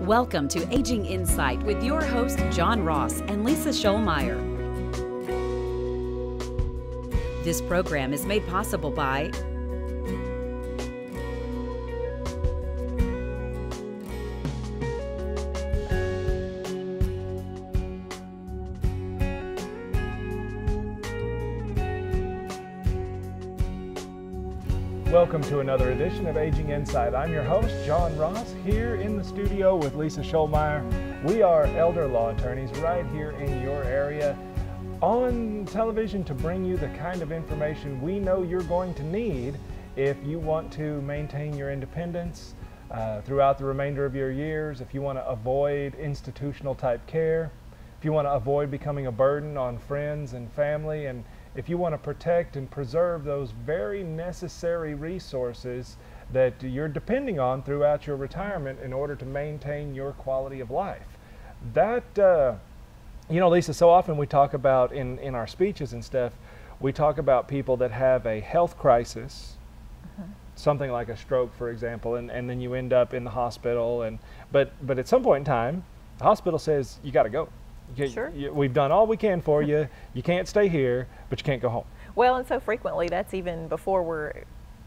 Welcome to Aging Insight with your host, John Ross and Lisa Scholmeyer. This program is made possible by Welcome to another edition of Aging Insight. I'm your host, John Ross, here in the studio with Lisa Scholmeyer. We are elder law attorneys right here in your area on television to bring you the kind of information we know you're going to need if you want to maintain your independence throughout the remainder of your years, if you want to avoid institutional type care, if you want to avoid becoming a burden on friends and family, and if you want to protect and preserve those very necessary resources that you're depending on throughout your retirement in order to maintain your quality of life. That, Lisa, so often we talk about in our speeches and stuff, we talk about people that have a health crisis, something like a stroke, for example, and then you end up in the hospital. But at some point in time, the hospital says, you got to go. Sure. We've done all we can for you. You can't stay here, but you can't go home. Well, and so frequently that's even before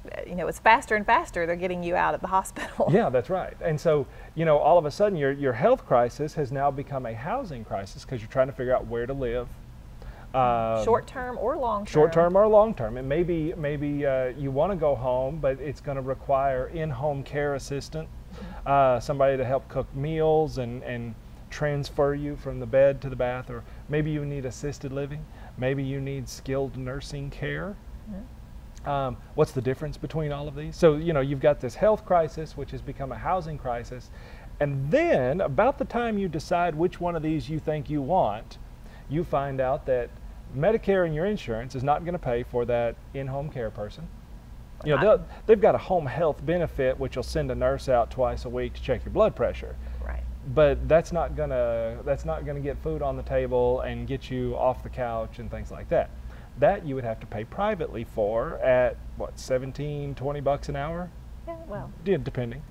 it's faster and faster they're getting you out of the hospital. Yeah, that's right. And so, all of a sudden your health crisis has now become a housing crisis because you're trying to figure out where to live. Short-term or long-term. Short-term or long-term. And maybe you want to go home, but it's going to require in-home care assistant, somebody to help cook meals and transfer you from the bed to the bath, or maybe you need assisted living, maybe you need skilled nursing care. What's the difference between all of these? So you've got this health crisis, which has become a housing crisis, and then about the time you decide which one of these you think you want, you find out that Medicare and your insurance is not going to pay for that in-home care person. They've got a home health benefit which will send a nurse out twice a week to check your blood pressure. But that's not gonna get food on the table and get you off the couch and things like that. That you would have to pay privately for at what, $17-20 an hour? Yeah, well. Yeah, depending.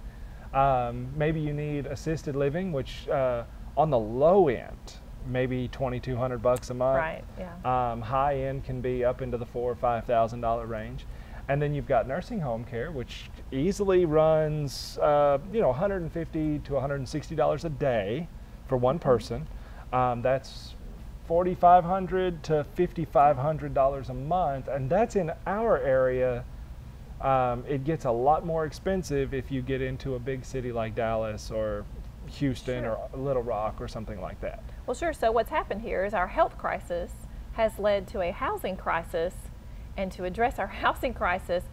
Maybe you need assisted living, which on the low end, maybe $2,200 a month. Right. Yeah. High end can be up into the $4,000 or $5,000 range. And then you've got nursing home care, which easily runs, $150 to $160 a day for one person. That's $4,500 to $5,500 a month, and that's in our area. It gets a lot more expensive if you get into a big city like Dallas or Houston or Little Rock or something like that. Well, sure. So what's happened here is our health crisis has led to a housing crisis. And to address our housing crisis,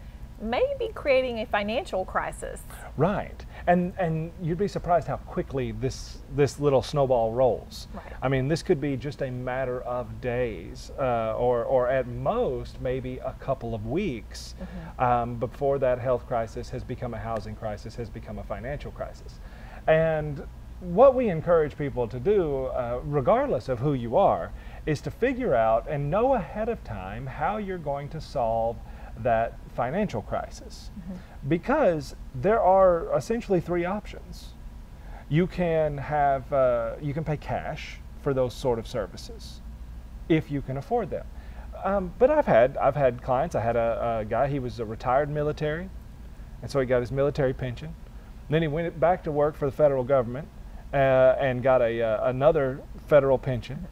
maybe creating a financial crisis. Right, and you'd be surprised how quickly this little snowball rolls. Right. I mean, this could be just a matter of days, or at most maybe a couple of weeks, before that health crisis has become a housing crisis, has become a financial crisis. And what we encourage people to do, regardless of who you are, is to figure out and know ahead of time how you're going to solve that financial crisis. Because there are essentially three options. You can pay cash for those sort of services if you can afford them. But I've had clients. I had a guy, he was a retired military, and so he got his military pension. Then he went back to work for the federal government and got another federal pension.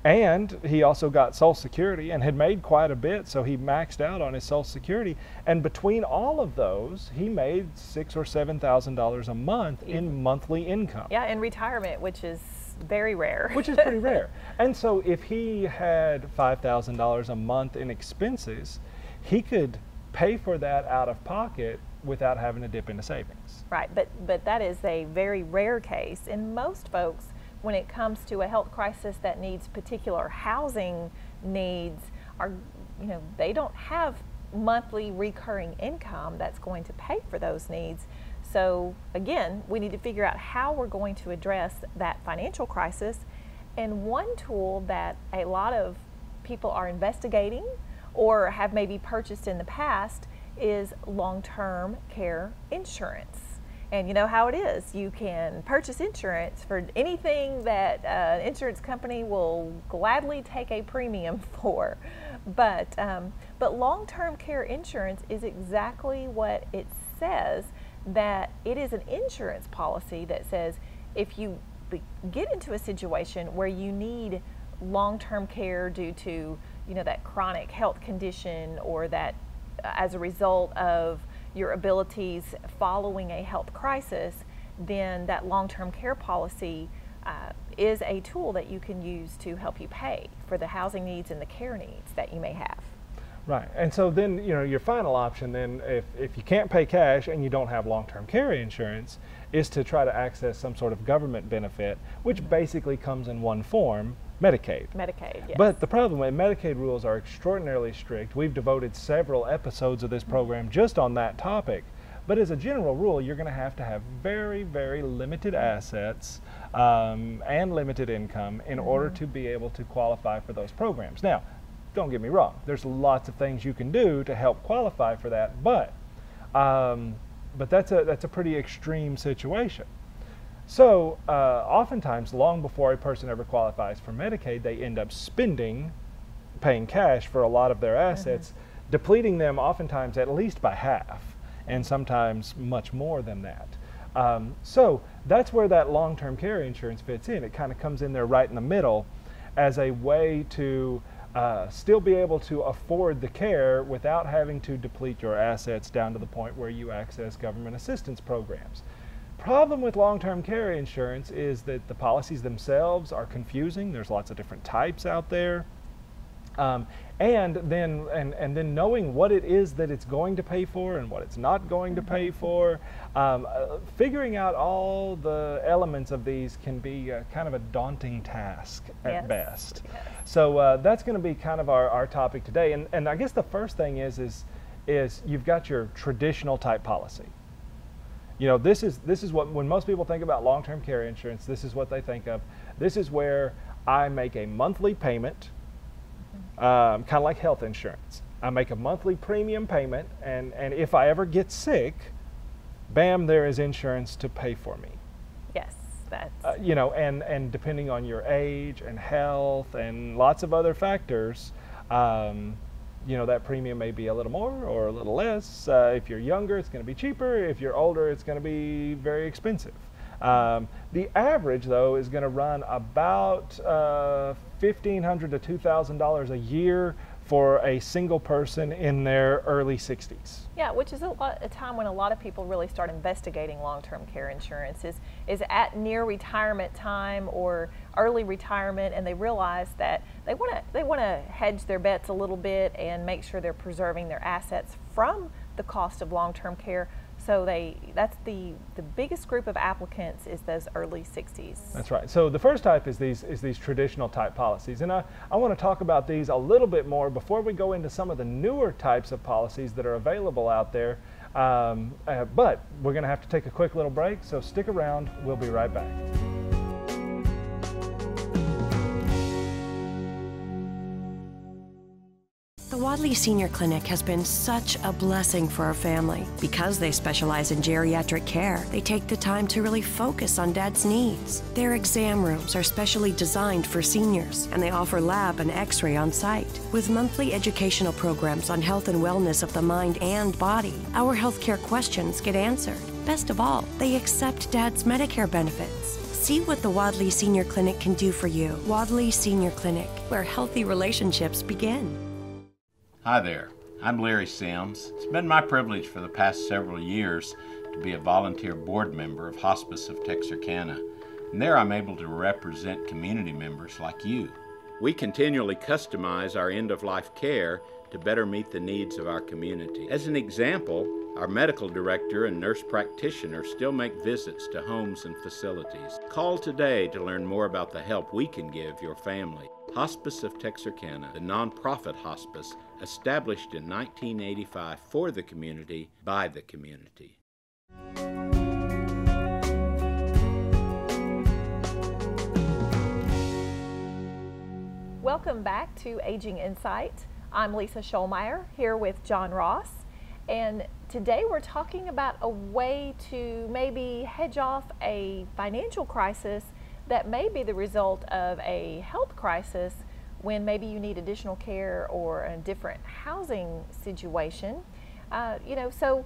And he also got Social Security and had made quite a bit, so he maxed out on his Social Security. And between all of those, he made $6,000 or $7,000 a month in monthly income. Yeah, in retirement, which is very rare. Which is pretty rare. And so if he had $5,000 a month in expenses, he could pay for that out of pocket without having to dip into savings. Right, but that is a very rare case. And most folks, when it comes to a health crisis that needs particular housing needs, they don't have monthly recurring income that's going to pay for those needs. So again, we need to figure out how we're going to address that financial crisis. And one tool that a lot of people are investigating or have maybe purchased in the past is long-term care insurance. And you know how it is. You can purchase insurance for anything that an insurance company will gladly take a premium for. But long-term care insurance is exactly what it says, that it is an insurance policy that says if you get into a situation where you need long-term care due to, you know, that chronic health condition, or that as a result of your abilities following a health crisis, then that long-term care policy is a tool that you can use to help you pay for the housing needs and the care needs that you may have. Right, and so then, you know, your final option then, if you can't pay cash and you don't have long-term care insurance, is to try to access some sort of government benefit, which basically comes in one form: Medicaid. Medicaid, yes. But the problem is Medicaid rules are extraordinarily strict. We've devoted several episodes of this program just on that topic. But as a general rule, you're going to have very, very limited assets and limited income in order to be able to qualify for those programs. Now, don't get me wrong, there's lots of things you can do to help qualify for that, but that's a pretty extreme situation. So oftentimes, long before a person ever qualifies for Medicaid, they end up paying cash for a lot of their assets, depleting them oftentimes at least by half, and sometimes much more than that. So that's where that long-term care insurance fits in. It kind of comes in there right in the middle as a way to still be able to afford the care without having to deplete your assets down to the point where you access government assistance programs. Problem with long-term care insurance is that the policies themselves are confusing. There's lots of different types out there. And then knowing what it is that it's going to pay for and what it's not going to pay for, figuring out all the elements of these can be kind of a daunting task at best. Yes. So that's going to be kind of our topic today. And I guess the first thing is you've got your traditional type policy. You know, this is what, when most people think about long-term care insurance, this is what they think of. This is where I make a monthly payment, kind of like health insurance. I make a monthly premium payment, and if I ever get sick, bam, there is insurance to pay for me. Yes, that's... you know, and depending on your age and health and lots of other factors, you know, that premium may be a little more or a little less. If you're younger, it's going to be cheaper. If you're older, it's going to be very expensive. The average, though, is going to run about $1,500 to $2,000 a year for a single person in their early 60s. Yeah, which is a time when a lot of people really start investigating long-term care insurance, is at near retirement time or early retirement, and they realize that they want to hedge their bets a little bit and make sure they're preserving their assets from the cost of long-term care. So that's the biggest group of applicants is those early 60s. That's right. So the first type is these traditional type policies, and I want to talk about these a little bit more before we go into some of the newer types of policies that are available out there. But we're going to have to take a quick little break, so stick around. We'll be right back. The Wadley Senior Clinic has been such a blessing for our family. Because they specialize in geriatric care, they take the time to really focus on Dad's needs. Their exam rooms are specially designed for seniors, and they offer lab and x-ray on site. With monthly educational programs on health and wellness of the mind and body, our healthcare questions get answered. Best of all, they accept Dad's Medicare benefits. See what the Wadley Senior Clinic can do for you. Wadley Senior Clinic, where healthy relationships begin. Hi there, I'm Larry Sims. It's been my privilege for the past several years to be a volunteer board member of Hospice of Texarkana, and there I'm able to represent community members like you. We continually customize our end-of-life care to better meet the needs of our community. As an example, our medical director and nurse practitioner still make visits to homes and facilities. Call today to learn more about the help we can give your family. Hospice of Texarkana, the nonprofit hospice established in 1985 for the community, by the community. Welcome back to Aging Insight. I'm Lisa Scholmeyer here with John Ross, and today we're talking about a way to maybe hedge off a financial crisis that may be the result of a health crisis when maybe you need additional care or a different housing situation. So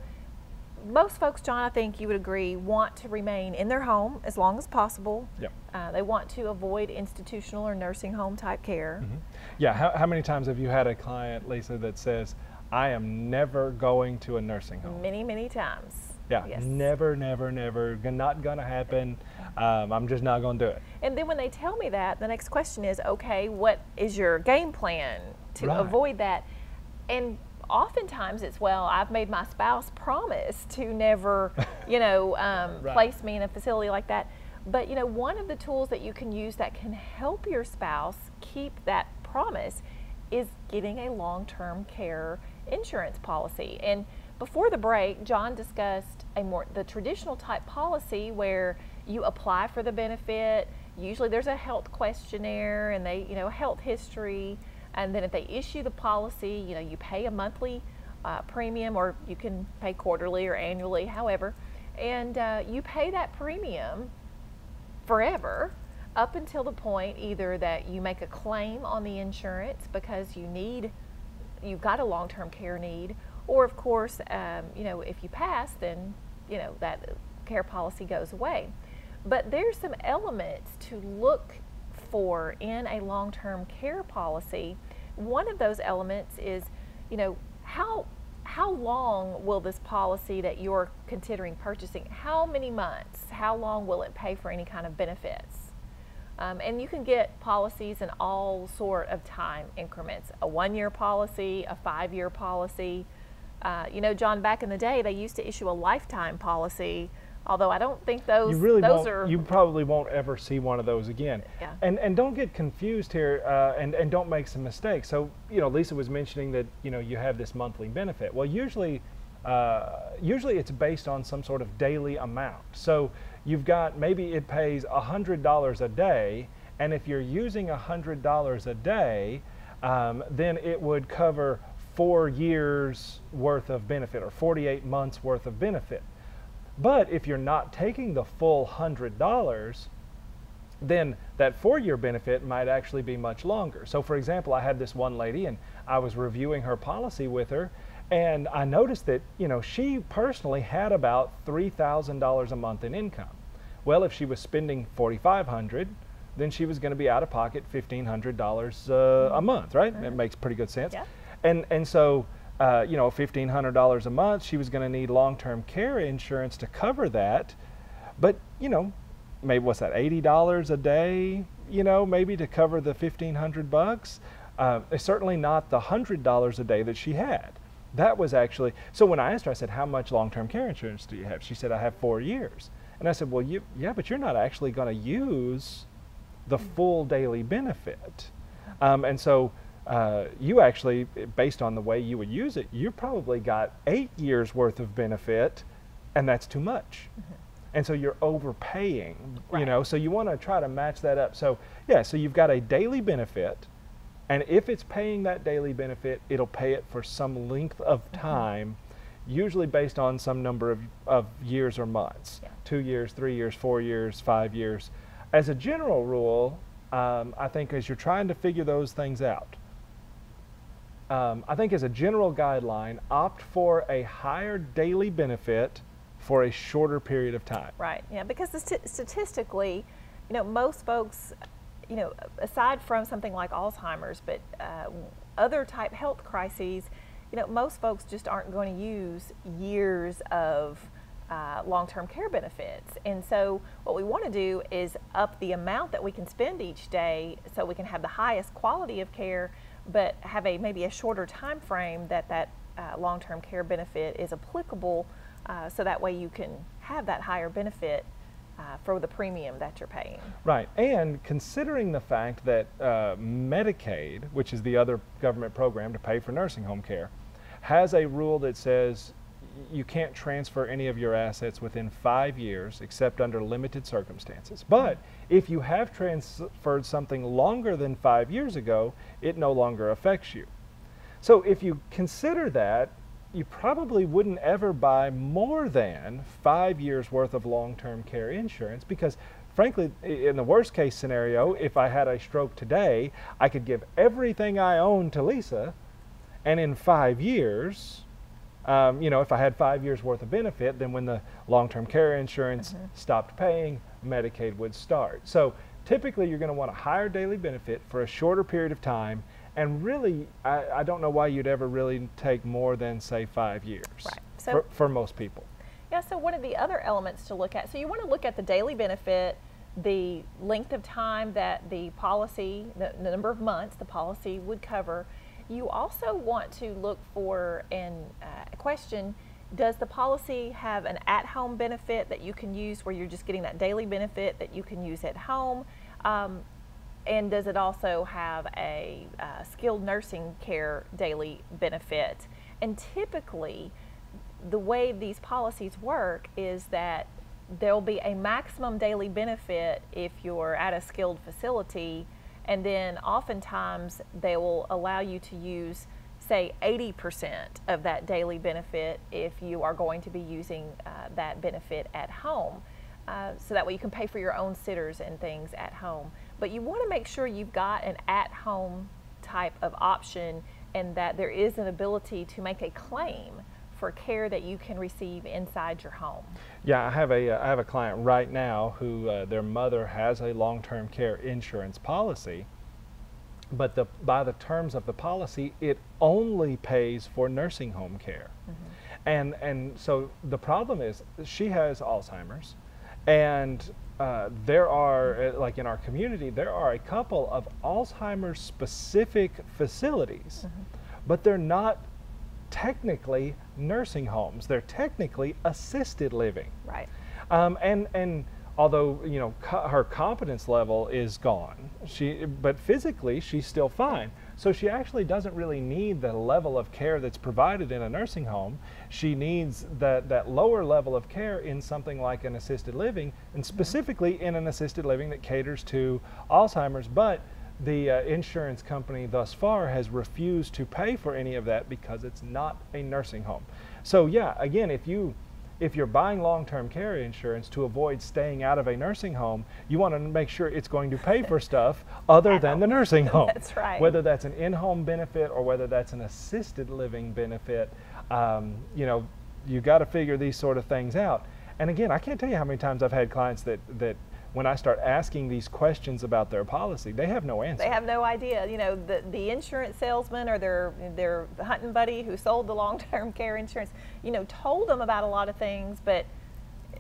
most folks, John, I think you would agree, want to remain in their home as long as possible. Yep. They want to avoid institutional or nursing home type care. Mm-hmm. Yeah, how many times have you had a client, Lisa, that says, I am never going to a nursing home? Many, many times. Yeah, yes. never, not gonna happen. I'm just not gonna do it. And then when they tell me that, the next question is, okay, what is your game plan to Right. avoid that? And oftentimes it's, well, I've made my spouse promise to never, Right. place me in a facility like that. But, one of the tools that you can use that can help your spouse keep that promise is getting a long-term care insurance policy. And before the break, John discussed the traditional type policy where you apply for the benefit. Usually there's a health questionnaire and they, health history. And then if they issue the policy, you pay a monthly premium, or you can pay quarterly or annually, however. And you pay that premium forever up until the point either that you make a claim on the insurance because you've got a long-term care need, or of course, if you pass, then, that care policy goes away. But there's some elements to look for in a long-term care policy. One of those elements is, how long will this policy that you're considering purchasing, how many months, how long will it pay for any kind of benefits? And you can get policies in all sort of time increments, a 1-year policy, a 5-year policy. John, back in the day, they used to issue a lifetime policy, although I don't think those are... You probably won't ever see one of those again. Yeah. And don't get confused here, and don't make some mistakes. So, Lisa was mentioning that, you have this monthly benefit. Well, usually it's based on some sort of daily amount. So you've got, maybe it pays $100 a day, and if you're using $100 a day, then it would cover 4 years worth of benefit, or 48 months worth of benefit. But if you're not taking the full $100, then that 4-year benefit might actually be much longer. So for example, I had this one lady and I was reviewing her policy with her, and I noticed that, she personally had about $3,000 a month in income. Well, if she was spending $4,500, then she was going to be out of pocket $1,500 a month, right? It makes pretty good sense. Yeah. And so, $1,500 a month, she was going to need long-term care insurance to cover that. But, maybe what's that, $80 a day, maybe to cover the $1,500 It's certainly not the $100 a day that she had. That was actually, so when I asked her, I said, how much long-term care insurance do you have? She said, I have 4 years. And I said, well, yeah, but you're not actually going to use the full daily benefit. And so you actually, based on the way you would use it, you probably got 8 years worth of benefit, and that's too much. Mm-hmm. And so you're overpaying, right. So you want to try to match that up. So yeah, so you've got a daily benefit, and if it's paying that daily benefit, it'll pay it for some length of time, usually based on some number of years or months. Yeah. 2 years, 3 years, 4 years, 5 years. As a general rule, I think as you're trying to figure those things out, I think as a general guideline, opt for a higher daily benefit for a shorter period of time. Right, yeah, because statistically, most folks, aside from something like Alzheimer's, but other type health crises, most folks just aren't going to use years of long-term care benefits. And so what we want to do is up the amount that we can spend each day so we can have the highest quality of care, but have maybe a shorter time frame that long-term care benefit is applicable, so that way you can have that higher benefit for the premium that you're paying. Right, and considering the fact that Medicaid, which is the other government program to pay for nursing home care, has a rule that says you can't transfer any of your assets within 5 years except under limited circumstances. But if you have transferred something longer than 5 years ago, it no longer affects you. So if you consider that, you probably wouldn't ever buy more than 5 years worth of long-term care insurance, because frankly, in the worst case scenario, if I had a stroke today, I could give everything I own to Lisa, and in 5 years, you know, if I had 5 years worth of benefit, then when the long-term care insurance stopped paying, Medicaid would start. So typically you're going to want a higher daily benefit for a shorter period of time, and really, I don't know why you'd ever really take more than, say, 5 years. Right. So for most people. yeah, so one of the other elements to look at, so you want to look at the daily benefit, the length of time that the policy, the number of months the policy would cover. You also want to look for and question, does the policy have an at-home benefit that you can use where you're just getting that daily benefit that you can use at home? And does it also have a skilled nursing care daily benefit? And typically, the way these policies work is that there'll be a maximum daily benefit if you're at a skilled facility, and then oftentimes they will allow you to use, say, 80% of that daily benefit if you are going to be using that benefit at home. So that way you can pay for your own sitters and things at home. But you want to make sure you've got an at-home type of option, and that there is an ability to make a claim for care that you can receive inside your home. Yeah, I have a client right now who their mother has a long-term care insurance policy, but by the terms of the policy, it only pays for nursing home care. And so the problem is she has Alzheimer's, and there are, like in our community, there are a couple of Alzheimer's specific facilities, but they're not technically nursing homes. They're technically assisted living. Right. And although, you know, her competence level is gone, but physically she's still fine. So she actually doesn't really need the level of care that's provided in a nursing home. She needs that lower level of care in something like an assisted living, and specifically in an assisted living that caters to Alzheimer's. But the insurance company thus far has refused to pay for any of that because it's not a nursing home. So yeah, again, if you're buying long-term care insurance to avoid staying out of a nursing home, you want to make sure it's going to pay for stuff other than the nursing home. That's right. Whether that's an in-home benefit or whether that's an assisted living benefit, you know, you got to figure these sort of things out. And again, I can't tell you how many times I've had clients that when I start asking these questions about their policy, they have no answer. They have no idea. You know, the insurance salesman or their hunting buddy who sold the long-term care insurance, you know, told them about a lot of things, but,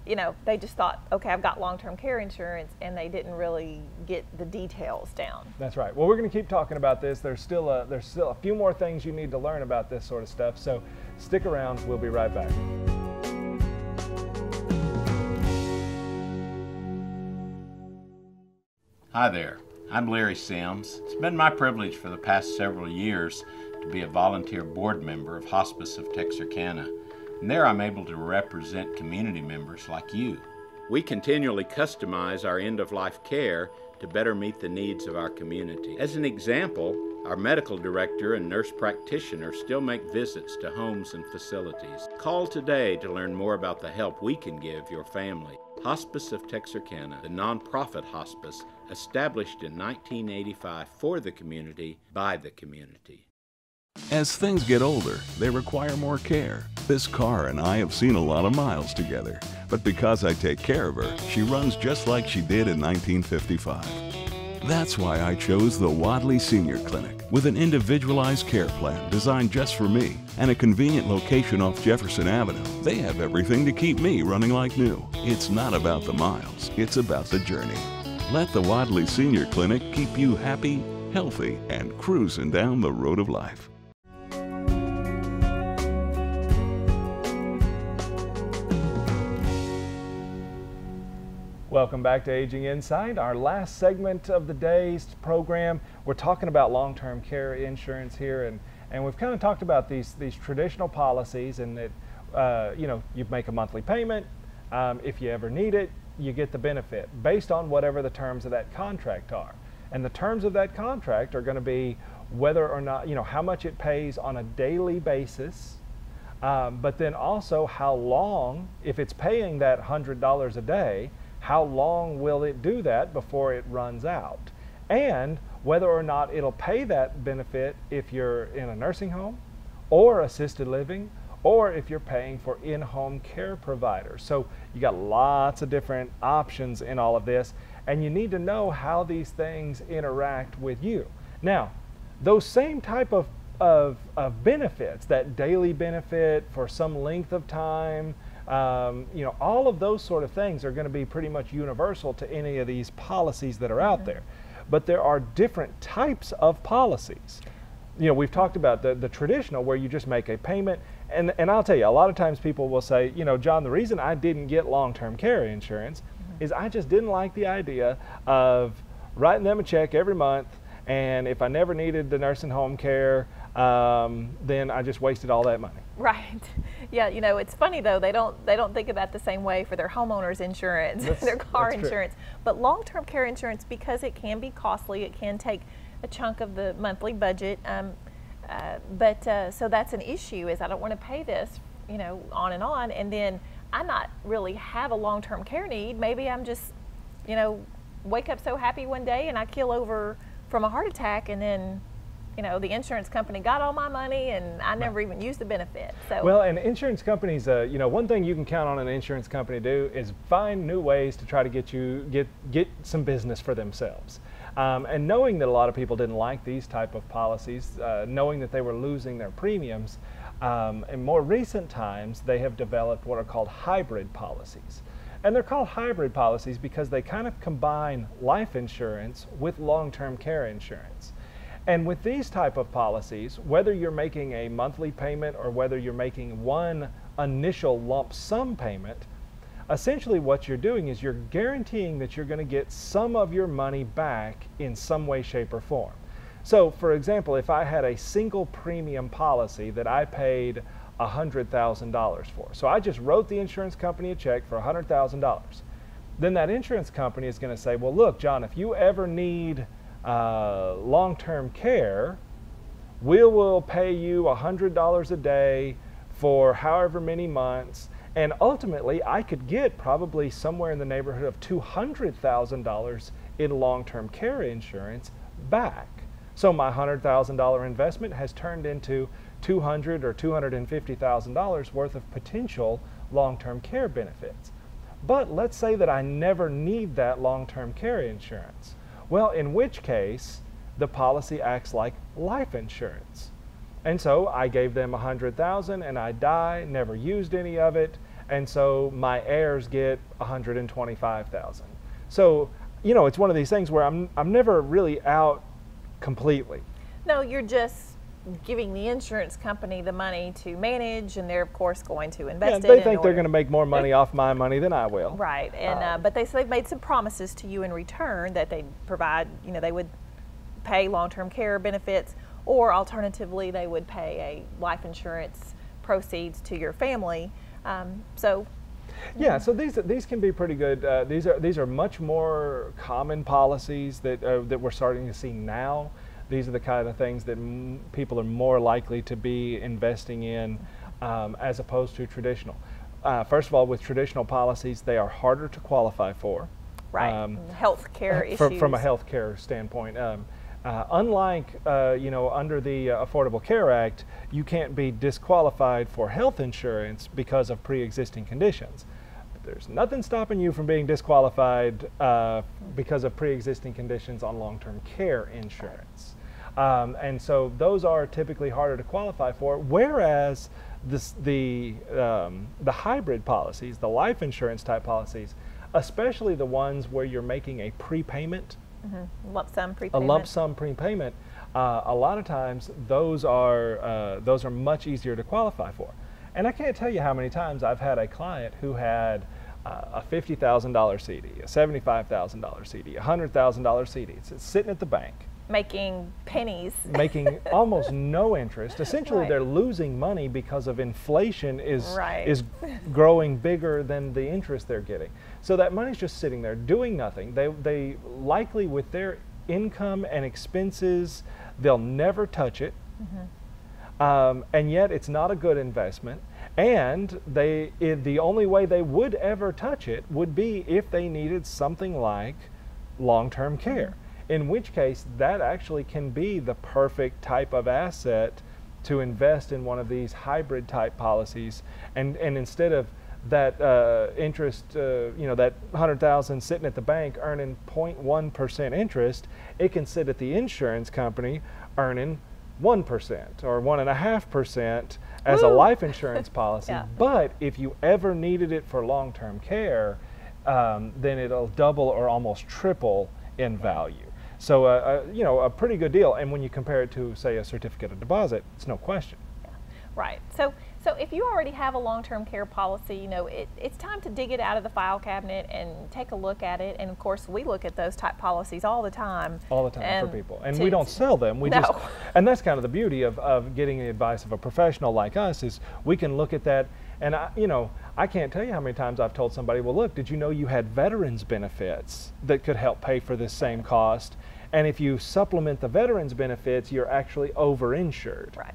you know, they just thought, okay, I've got long-term care insurance, and they didn't really get the details down. That's right. Well, we're going to keep talking about this. There's still a few more things you need to learn about this sort of stuff, so stick around. We'll be right back. Hi there, I'm Larry Sims. It's been my privilege for the past several years to be a volunteer board member of Hospice of Texarkana, and there I'm able to represent community members like you. We continually customize our end-of-life care to better meet the needs of our community. As an example, our medical director and nurse practitioner still make visits to homes and facilities. Call today to learn more about the help we can give your family. Hospice of Texarkana, the nonprofit hospice established in 1985 for the community, by the community. As things get older, they require more care. This car and I have seen a lot of miles together, but because I take care of her, she runs just like she did in 1955. That's why I chose the Wadley Senior Clinic, with an individualized care plan designed just for me and a convenient location off Jefferson Avenue. They have everything to keep me running like new. It's not about the miles, it's about the journey. Let the Wadley Senior Clinic keep you happy, healthy, and cruising down the road of life. Welcome back to Aging Insight, our last segment of the day's program. We're talking about long-term care insurance here, and we've kind of talked about these traditional policies, and that you know, you make a monthly payment. If you ever need it, you get the benefit based on whatever the terms of that contract are. And the terms of that contract are going to be whether or not, you know, how much it pays on a daily basis, But then also how long, if it's paying that $100 a day, how long will it do that before it runs out? And whether or not it'll pay that benefit if you're in a nursing home or assisted living, or if you're paying for in-home care providers. So you got lots of different options in all of this, and you need to know how these things interact with you. Now, those same type of benefits, that daily benefit for some length of time, you know, all of those sort of things are going to be pretty much universal to any of these policies that are out there. But there are different types of policies. You know, we've talked about the traditional where you just make a payment, and I'll tell you, a lot of times people will say, you know, John, the reason I didn't get long-term care insurance is I just didn't like the idea of writing them a check every month, and if I never needed the nursing home care, then I just wasted all that money. Right. Yeah, you know, it's funny though, they don't think of that the same way for their homeowner's insurance, their car insurance. But long-term care insurance, because it can be costly, it can take a chunk of the monthly budget. So that's an issue, is I don't want to pay this, you know, on, and then I not really have a long-term care need. Maybe I'm just, you know, wake up so happy one day and I keel over from a heart attack, and then, you know, the insurance company got all my money and I never even used the benefit. So well, and insurance companies, you know, one thing you can count on an insurance company to do is find new ways to try to get some business for themselves. And knowing that a lot of people didn't like these type of policies, knowing that they were losing their premiums, in more recent times they have developed what are called hybrid policies. And they're called hybrid policies because they kind of combine life insurance with long-term care insurance. And with these type of policies, whether you're making a monthly payment or whether you're making one initial lump sum payment, essentially what you're doing is you're guaranteeing that you're going to get some of your money back in some way, shape, or form. So, for example, if I had a single premium policy that I paid $100,000 for, so I just wrote the insurance company a check for $100,000, then that insurance company is going to say, well, look, John, if you ever need long-term care, we will pay you $100 a day for however many months, and ultimately I could get probably somewhere in the neighborhood of $200,000 in long-term care insurance back. So my $100,000 investment has turned into $200,000 or $250,000 worth of potential long-term care benefits. But let's say that I never need that long-term care insurance. Well, in which case, the policy acts like life insurance. And so I gave them $100,000 and I die, never used any of it, and so my heirs get $125,000. So, you know, it's one of these things where I'm never really out completely. No, you're just giving the insurance company the money to manage, and they're of course going to invest it. They think they're going to make more money off my money than I will. Right, and but they've made some promises to you in return that they'd provide, you know, they would pay long-term care benefits, or alternatively they would pay a life insurance proceeds to your family. Yeah, so these can be pretty good. These are much more common policies that we're starting to see now. These are the kind of things that people are more likely to be investing in as opposed to traditional. First of all, with traditional policies, they are harder to qualify for. Right, health care issues. From a health care standpoint. Unlike, you know, under the Affordable Care Act, you can't be disqualified for health insurance because of pre-existing conditions. But there's nothing stopping you from being disqualified because of pre-existing conditions on long-term care insurance. And so those are typically harder to qualify for, whereas the hybrid policies, the life insurance type policies, especially the ones where you're making a prepayment, lump sum prepayment. A lump sum prepayment, a lot of times those are much easier to qualify for. And I can't tell you how many times I've had a client who had a $50,000 CD, a $75,000 CD, a $100,000 CD. It's sitting at the bank. Making pennies. Making almost no interest. Essentially, they're losing money because of inflation is growing bigger than the interest they're getting. So that money's just sitting there doing nothing. They likely, with their income and expenses, they'll never touch it. And yet it's not a good investment. And the only way they would ever touch it would be if they needed something like long-term care, in which case that actually can be the perfect type of asset to invest in one of these hybrid type policies. And instead of that interest, that $100,000 sitting at the bank earning 0.1% interest, it can sit at the insurance company earning 1% or 1.5% as a life insurance policy. Yeah. But if you ever needed it for long-term care, then it'll double or almost triple in value. So, a pretty good deal. And when you compare it to, say, a certificate of deposit, it's no question. Yeah. Right. So if you already have a long-term care policy, it's time to dig it out of the file cabinet and take a look at it. And of course, we look at those type policies all the time. All the time for people. And we don't sell them. And that's kind of the beauty of getting the advice of a professional like us, is we can look at that. And I can't tell you how many times I've told somebody, well, look, did you know you had veterans benefits that could help pay for this same cost? And if you supplement the veterans benefits, you're actually overinsured. Right.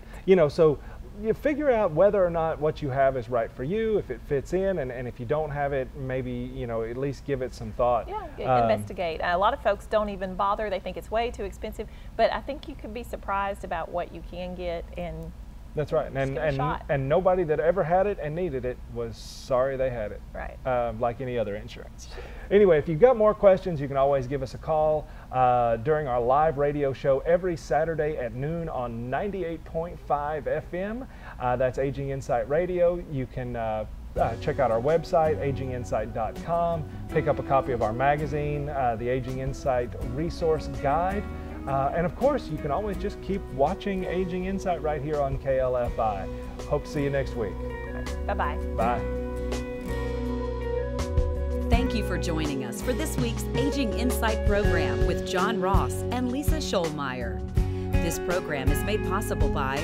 So you figure out whether or not what you have is right for you, if it fits in, and if you don't have it, maybe, at least give it some thought. Yeah, investigate. A lot of folks don't even bother. They think it's way too expensive, but I think you could be surprised about what you can get in. That's right. And nobody that ever had it and needed it was sorry they had it. Right. Like any other insurance. Anyway, if you've got more questions, you can always give us a call during our live radio show every Saturday at noon on 98.5 FM. That's Aging Insight Radio. You can check out our website, aginginsight.com. Pick up a copy of our magazine, the Aging Insight Resource Guide. And of course, you can always just keep watching Aging Insight right here on KLFI. Hope to see you next week. Bye-bye. Bye. Thank you for joining us for this week's Aging Insight program with John Ross and Lisa Scholmeyer. This program is made possible by